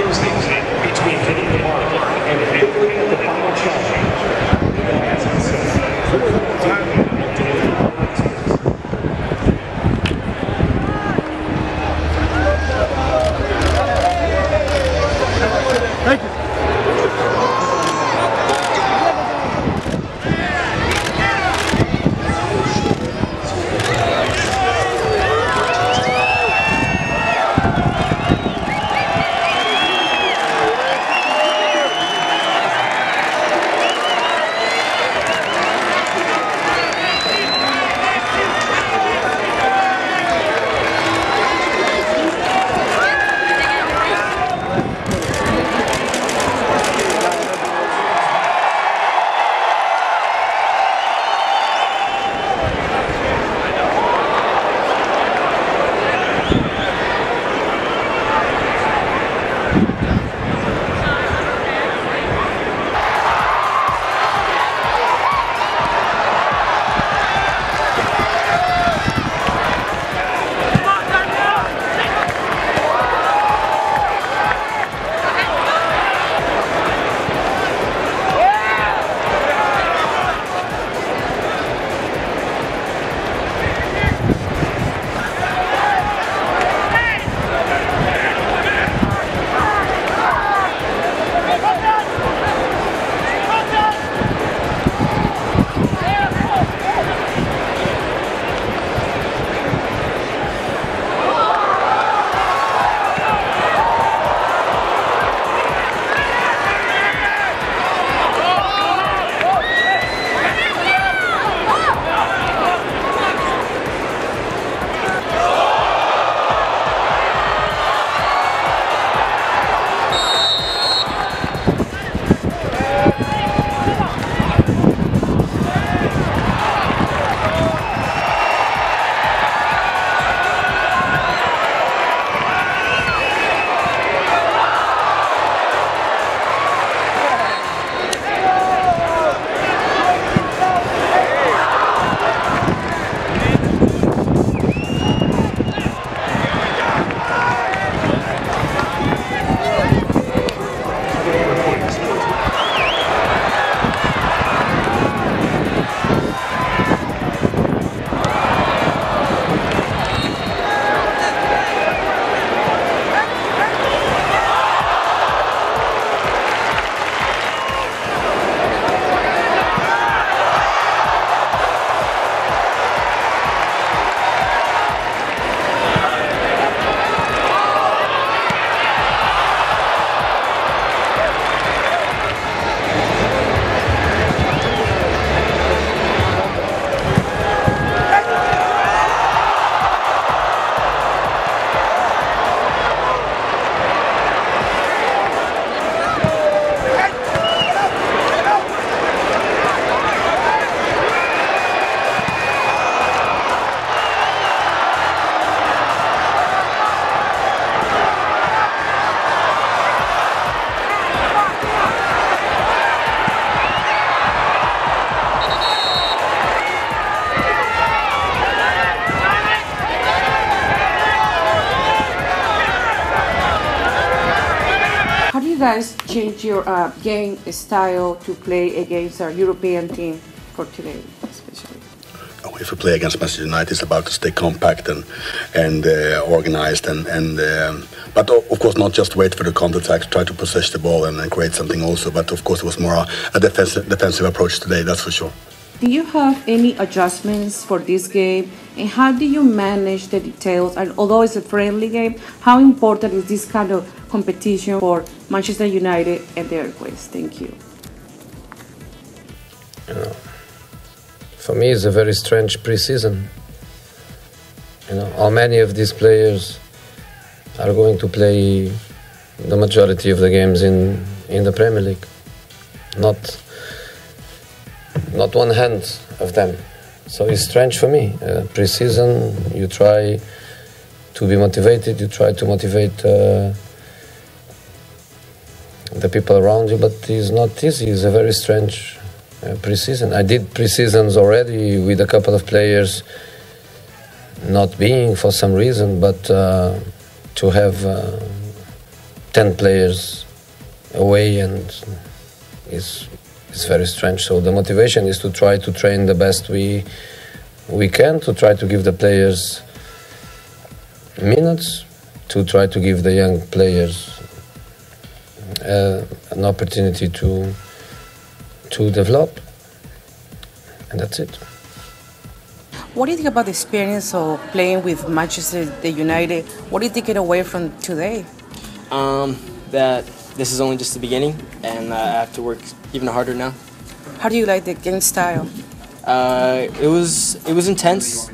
between hitting the mark and figuring out the final shot. Thank you. Guys change your game style to play against our European team for today, especially? If we play against Manchester United, it's about to stay compact and organized, but of course not just wait for the counter-attack, try to possess the ball and create something also. But of course it was more a defensive approach today, that's for sure. Do you have any adjustments for this game, and how do you manage the details? And although it's a friendly game, how important is this kind of competition for Manchester United and their players? Thank you. For me, it's a very strange pre-season. How many of these players are going to play the majority of the games in the Premier League? Not one hand of them. So it's strange for me. Pre-season, you try to be motivated, you try to motivate the people around you, but it's not easy. It's a very strange pre-season. I did pre-seasons already with a couple of players not being for some reason, but to have 10 players away, and it's very strange. So the motivation is to try to train the best we can, to try to give the players minutes, to try to give the young players an opportunity to develop, and that's it. What do you think about the experience of playing with Manchester United? What do you take it away from today? That this is only just the beginning, and I have to work even harder now. How do you like the game style? It was intense.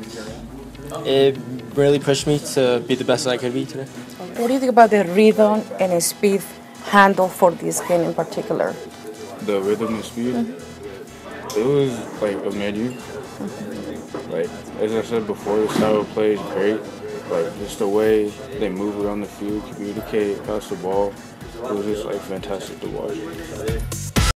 It really pushed me to be the best that I could be today. What do you think about the rhythm and speed handle for this game in particular? The rhythm and speed, it was like a menu. Like, as I said before, the style of play is great. Like, just the way they move around the field, communicate, pass the ball, it was just like fantastic to watch.